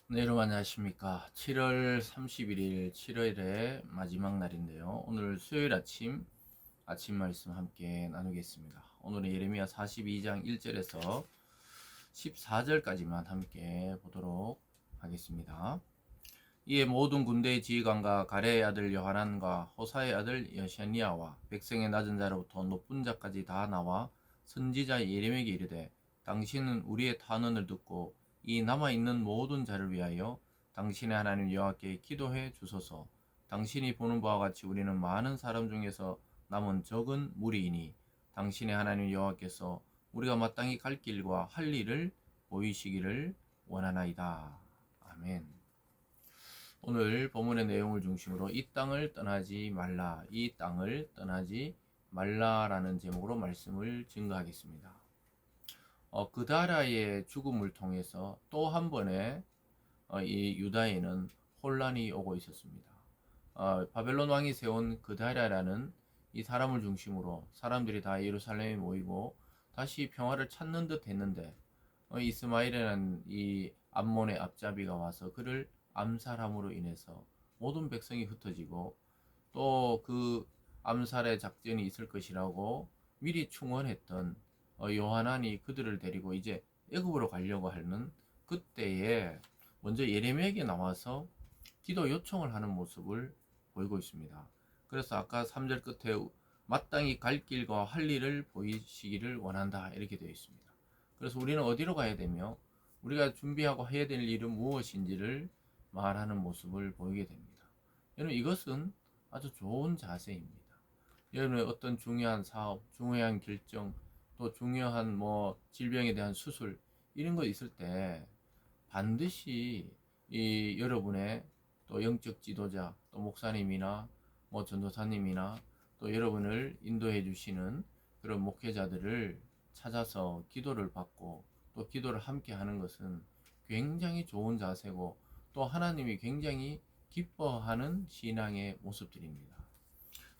네, 여러분 안녕하십니까. 7월 31일, 7월의 마지막 날인데요. 오늘 수요일 아침 말씀 함께 나누겠습니다. 오늘은 예레미야 42장 1절에서 14절까지만 함께 보도록 하겠습니다. 이에 모든 군대의 지휘관과 가레의 아들 요하난과 호사의 아들 여샤니아와 백성의 낮은 자로부터 높은 자까지 다 나와 선지자 예레미야에게 이르되, 당신은 우리의 탄원을 듣고 이 남아있는 모든 자를 위하여 당신의 하나님 여호와께 기도해 주소서. 당신이 보는 바와 같이 우리는 많은 사람 중에서 남은 적은 무리이니 당신의 하나님 여호와께서 우리가 마땅히 갈 길과 할 일을 보이시기를 원하나이다. 아멘. 오늘 본문의 내용을 중심으로 이 땅을 떠나지 말라, 이 땅을 떠나지 말라라는 제목으로 말씀을 증거하겠습니다. 그다라의 죽음을 통해서 또 한 번의 이 유다에는 혼란이 오고 있었습니다. 바벨론 왕이 세운 그다라라는 이 사람을 중심으로 사람들이 다 예루살렘에 모이고 다시 평화를 찾는 듯 했는데, 이스마엘이라는 이 암몬의 앞잡이가 와서 그를 암살함으로 인해서 모든 백성이 흩어지고, 또 그 암살의 작전이 있을 것이라고 미리 충원했던 요하난이 그들을 데리고 이제 애굽으로 가려고 하는 그때에 먼저 예레미야에게 나와서 기도 요청을 하는 모습을 보이고 있습니다. 그래서 아까 3절 끝에 마땅히 갈 길과 할 일을 보이시기를 원한다 이렇게 되어 있습니다. 그래서 우리는 어디로 가야 되며 우리가 준비하고 해야 될 일은 무엇인지를 말하는 모습을 보이게 됩니다. 여러분, 이것은 아주 좋은 자세입니다. 여러분의 어떤 중요한 사업, 중요한 결정, 또 중요한 질병에 대한 수술 이런 거 있을 때 반드시 이 여러분의 또 영적 지도자, 또 목사님이나 전도사님이나 또 여러분을 인도해 주시는 그런 목회자들을 찾아서 기도를 받고 또 기도를 함께 하는 것은 굉장히 좋은 자세고, 또 하나님이 굉장히 기뻐하는 신앙의 모습들입니다.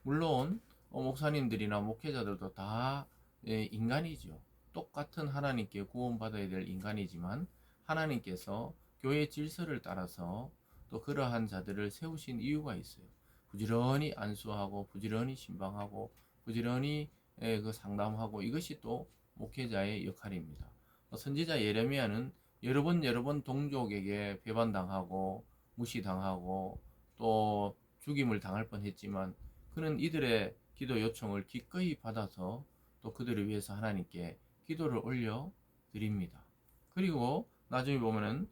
물론 목사님들이나 목회자들도 다 인간이죠. 똑같은 하나님께 구원받아야 될 인간이지만 하나님께서 교회 질서를 따라서 또 그러한 자들을 세우신 이유가 있어요. 부지런히 안수하고 부지런히 신방하고 부지런히 그 상담하고, 이것이 또 목회자의 역할입니다. 선지자 예레미야는 여러 번 동족에게 배반당하고 무시당하고 또 죽임을 당할 뻔했지만, 그는 이들의 기도 요청을 기꺼이 받아서 또 그들을 위해서 하나님께 기도를 올려 드립니다. 그리고 나중에 보면은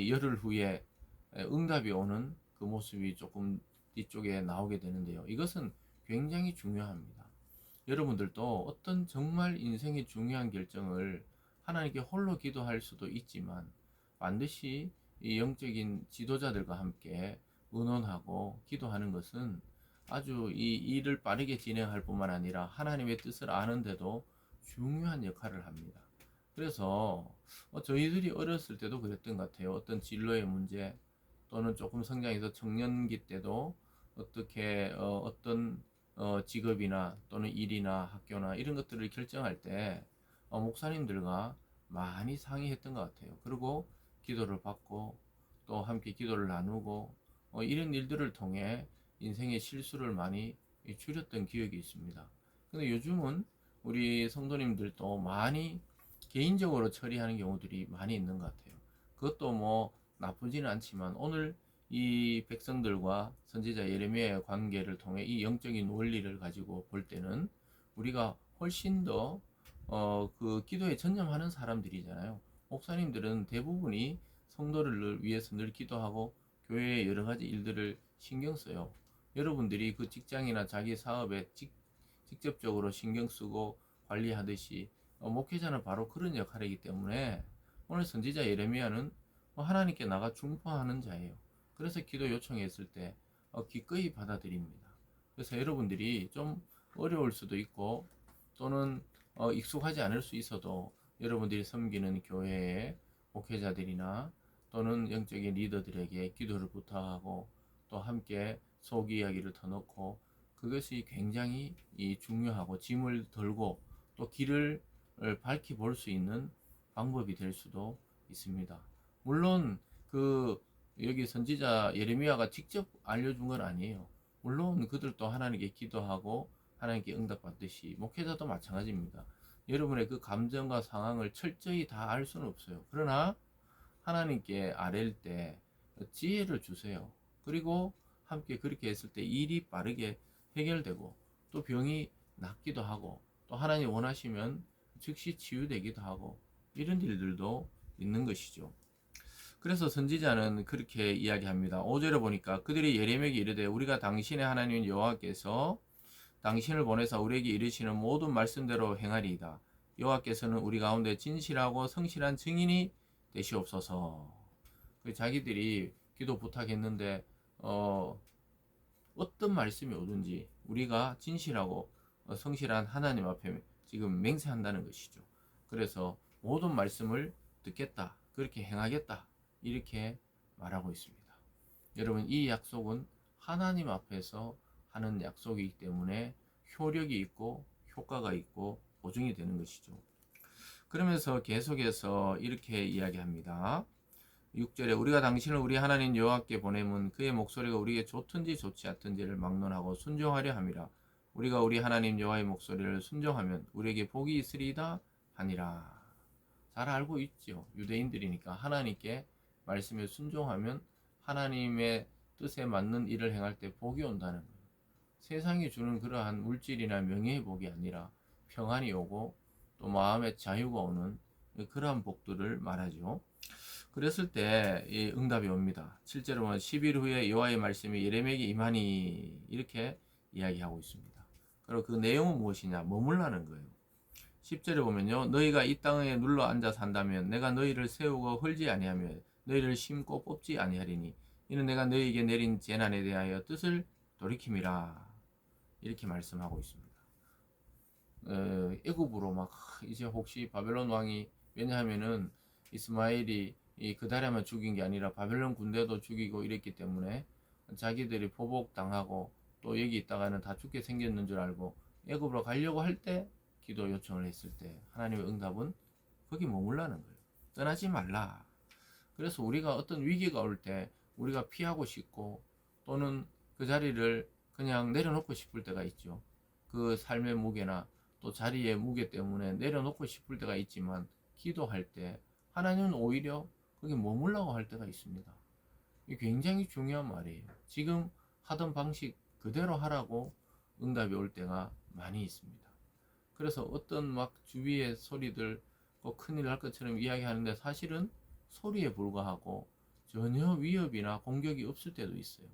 열흘 후에 응답이 오는 그 모습이 조금 뒤쪽에 나오게 되는데요. 이것은 굉장히 중요합니다. 여러분들도 어떤 정말 인생의 중요한 결정을 하나님께 홀로 기도할 수도 있지만, 반드시 이 영적인 지도자들과 함께 의논하고 기도하는 것은 아주 이 일을 빠르게 진행할 뿐만 아니라 하나님의 뜻을 아는데도 중요한 역할을 합니다. 그래서 저희들이 어렸을 때도 그랬던 것 같아요. 어떤 진로의 문제 또는 조금 성장해서 청년기 때도 어떻게 어떤 직업이나 또는 일이나 학교나 이런 것들을 결정할 때 목사님들과 많이 상의했던 것 같아요. 그리고 기도를 받고 또 함께 기도를 나누고 이런 일들을 통해 인생의 실수를 많이 줄였던 기억이 있습니다. 근데 요즘은 우리 성도님들도 많이 개인적으로 처리하는 경우들이 많이 있는 것 같아요. 그것도 나쁘지는 않지만, 오늘 이 백성들과 선지자 예레미야의 관계를 통해 이 영적인 원리를 가지고 볼 때는 우리가 훨씬 더 그 기도에 전념하는 사람들이잖아요. 목사님들은 대부분이 성도를 위해서 늘 기도하고 교회의 여러 가지 일들을 신경 써요. 여러분들이 그 직장이나 자기 사업에 직접적으로 신경 쓰고 관리하듯이 목회자는 바로 그런 역할이기 때문에 오늘 선지자 예레미야는 하나님께 나가 중보하는 자예요. 그래서 기도 요청했을 때 기꺼이 받아들입니다. 그래서 여러분들이 좀 어려울 수도 있고 또는 익숙하지 않을 수 있어도 여러분들이 섬기는 교회의 목회자들이나 또는 영적인 리더들에게 기도를 부탁하고 또 함께 속 이야기를 터놓고, 그것이 굉장히 중요하고 짐을 덜고 또 길을 밝히 볼 수 있는 방법이 될 수도 있습니다. 물론 그 여기 선지자 예레미야가 직접 알려준 건 아니에요. 물론 그들도 하나님께 기도하고 하나님께 응답받듯이 목회자도 마찬가지입니다. 여러분의 그 감정과 상황을 철저히 다 알 수는 없어요. 그러나 하나님께 아뢰일 때 지혜를 주세요. 그리고 함께 그렇게 했을 때 일이 빠르게 해결되고 또 병이 낫기도 하고 또 하나님 원하시면 즉시 치유되기도 하고 이런 일들도 있는 것이죠. 그래서 선지자는 그렇게 이야기합니다. 5절에 보니까 그들이 예레미야에게 이르되 우리가 당신의 하나님 여호와께서 당신을 보내사 우리에게 이르시는 모든 말씀대로 행하리이다. 여호와께서는 우리 가운데 진실하고 성실한 증인이 되시옵소서. 자기들이 기도 부탁했는데 어떤 말씀이 오든지 우리가 진실하고 성실한 하나님 앞에 지금 맹세한다는 것이죠. 그래서 모든 말씀을 듣겠다, 그렇게 행하겠다, 이렇게 말하고 있습니다. 여러분, 이 약속은 하나님 앞에서 하는 약속이기 때문에 효력이 있고 효과가 있고 보증이 되는 것이죠. 그러면서 계속해서 이렇게 이야기합니다. 6절에 우리가 당신을 우리 하나님 여호와께 보내면 그의 목소리가 우리에게 좋든지 좋지 않든지를 막론하고 순종하려 함이라. 우리가 우리 하나님 여호와의 목소리를 순종하면 우리에게 복이 있으리이다 하니라. 잘 알고 있죠. 유대인들이니까 하나님께 말씀에 순종하면 하나님의 뜻에 맞는 일을 행할 때 복이 온다는 거예요. 세상이 주는 그러한 물질이나 명예의 복이 아니라 평안이 오고 또 마음의 자유가 오는 그러한 복들을 말하죠. 그랬을 때 응답이 옵니다. 7절에 보면 10일 후에 여호와의 말씀이 예레미야에게 임하니 이렇게 이야기하고 있습니다. 그리고 그 내용은 무엇이냐? 머물라는 거예요. 10절에 보면요. 너희가 이 땅에 눌러 앉아 산다면 내가 너희를 세우고 헐지 아니하며 너희를 심고 뽑지 아니하리니 이는 내가 너희에게 내린 재난에 대하여 뜻을 돌이킴이라. 이렇게 말씀하고 있습니다. 애굽으로 막 이제 혹시 바벨론 왕이, 왜냐하면은 이스마엘이 이 그다리아만 죽인 게 아니라 바벨론 군대도 죽이고 이랬기 때문에 자기들이 보복당하고 또 여기 있다가는 다 죽게 생겼는 줄 알고 애굽으로 가려고 할 때 기도 요청을 했을 때 하나님의 응답은 거기 머물라는 거예요. 떠나지 말라. 그래서 우리가 어떤 위기가 올 때 우리가 피하고 싶고 또는 그 자리를 그냥 내려놓고 싶을 때가 있죠. 그 삶의 무게나 또 자리의 무게 때문에 내려놓고 싶을 때가 있지만 기도할 때 하나님은 오히려 거기 머물라고 할 때가 있습니다. 이게 굉장히 중요한 말이에요. 지금 하던 방식 그대로 하라고 응답이 올 때가 많이 있습니다. 그래서 어떤 막 주위의 소리들 큰일 날 것처럼 이야기하는데 사실은 소리에 불과하고 전혀 위협이나 공격이 없을 때도 있어요.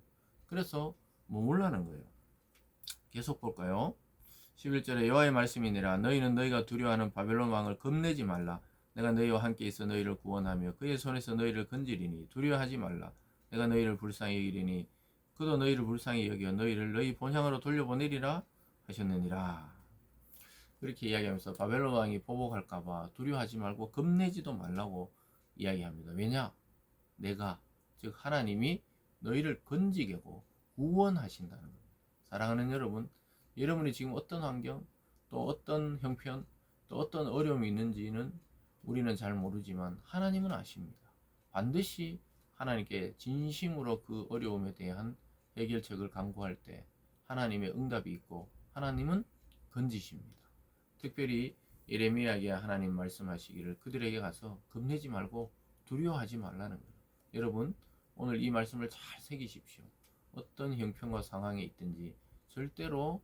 그래서 머물라는 거예요. 계속 볼까요? 11절에 여호와의 말씀이니라 너희는 너희가 두려워하는 바벨론 왕을 겁내지 말라. 내가 너희와 함께 있어 너희를 구원하며 그의 손에서 너희를 건지리니 두려워하지 말라. 내가 너희를 불쌍히 여기리니 그도 너희를 불쌍히 여겨 너희를 너희 본향으로 돌려보내리라 하셨느니라. 그렇게 이야기하면서 바벨론 왕이 보복할까봐 두려워하지 말고 겁내지도 말라고 이야기합니다. 왜냐? 내가, 즉 하나님이 너희를 건지게고 구원하신다는 겁니다. 사랑하는 여러분, 여러분이 지금 어떤 환경, 또 어떤 형편, 또 어떤 어려움이 있는지는 우리는 잘 모르지만 하나님은 아십니다. 반드시 하나님께 진심으로 그 어려움에 대한 해결책을 강구할 때 하나님의 응답이 있고 하나님은 건지십니다. 특별히 예레미야에게 하나님 말씀하시기를 그들에게 가서 겁내지 말고 두려워하지 말라는 거예요. 여러분, 오늘 이 말씀을 잘 새기십시오. 어떤 형편과 상황에 있든지 절대로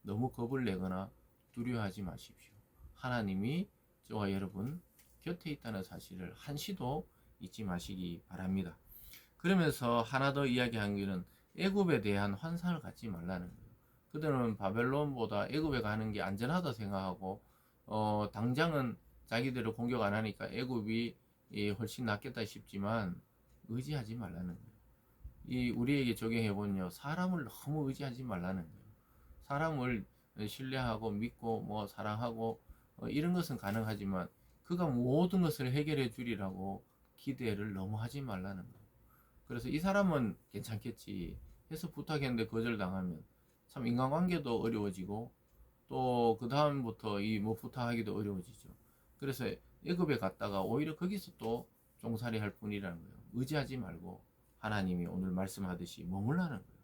너무 겁을 내거나 두려워하지 마십시오. 하나님이 저와 여러분 곁에 있다는 사실을 한시도 잊지 마시기 바랍니다. 그러면서 하나 더 이야기한 것은 애굽에 대한 환상을 갖지 말라는 거예요. 그들은 바벨론보다 애굽에 가는 게 안전하다 생각하고 당장은 자기들을 공격 안 하니까 애굽이 훨씬 낫겠다 싶지만 의지하지 말라는 거예요. 이 우리에게 적용해보면요, 사람을 너무 의지하지 말라는 거예요. 사람을 신뢰하고 믿고 뭐 사랑하고 이런 것은 가능하지만 그가 모든 것을 해결해 주리라고 기대를 너무 하지 말라는 거예요. 그래서 이 사람은 괜찮겠지 해서 부탁했는데 거절당하면 참 인간관계도 어려워지고 또 그 다음부터 이 뭐 부탁하기도 어려워지죠. 그래서 애굽에 갔다가 오히려 거기서 또 종살이 할 뿐이라는 거예요. 의지하지 말고 하나님이 오늘 말씀하듯이 머물라는 거예요.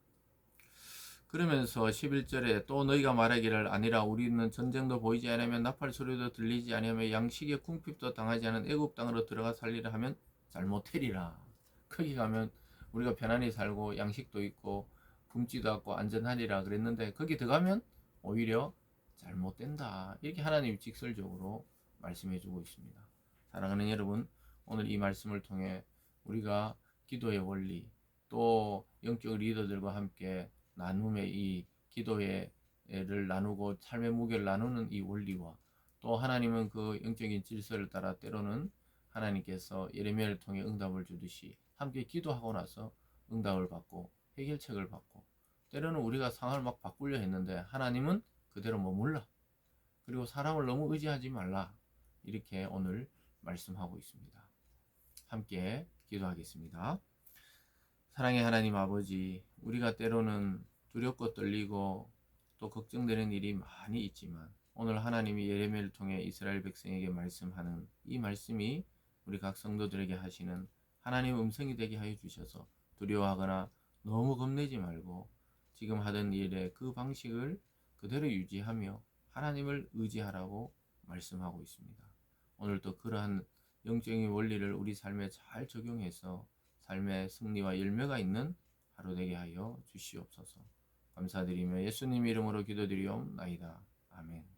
그러면서 11절에 또 너희가 말하기를 아니라 우리는 전쟁도 보이지 않으면 나팔 소리도 들리지 아니하며 양식의 궁핍도 당하지 않은 애굽 땅으로 들어가 살리라 하면 잘못되리라. 거기 가면 우리가 편안히 살고 양식도 있고 굶지도 않고 안전하리라 그랬는데 거기 들어가면 오히려 잘못된다. 이렇게 하나님이 직설적으로 말씀해 주고 있습니다. 사랑하는 여러분, 오늘 이 말씀을 통해 우리가 기도의 원리, 또 영적 리더들과 함께 나눔의 이 기도를 나누고 삶의 무게를 나누는 이 원리와 또 하나님은 그 영적인 질서를 따라 때로는 하나님께서 예레미야를 통해 응답을 주듯이 함께 기도하고 나서 응답을 받고 해결책을 받고 때로는 우리가 상황을 막 바꾸려 했는데 하나님은 그대로 머물라. 그리고 사람을 너무 의지하지 말라. 이렇게 오늘 말씀하고 있습니다. 함께 기도하겠습니다. 사랑의 하나님 아버지, 우리가 때로는 두렵고 떨리고 또 걱정되는 일이 많이 있지만 오늘 하나님이 예레미야를 통해 이스라엘 백성에게 말씀하는 이 말씀이 우리 각 성도들에게 하시는 하나님의 음성이 되게 하여 주셔서 두려워하거나 너무 겁내지 말고 지금 하던 일의 그 방식을 그대로 유지하며 하나님을 의지하라고 말씀하고 있습니다. 오늘도 그러한 영적인 원리를 우리 삶에 잘 적용해서 삶의 승리와 열매가 있는 하루 되게 하여 주시옵소서. 감사드리며 예수님 이름으로 기도드리옵나이다. 아멘.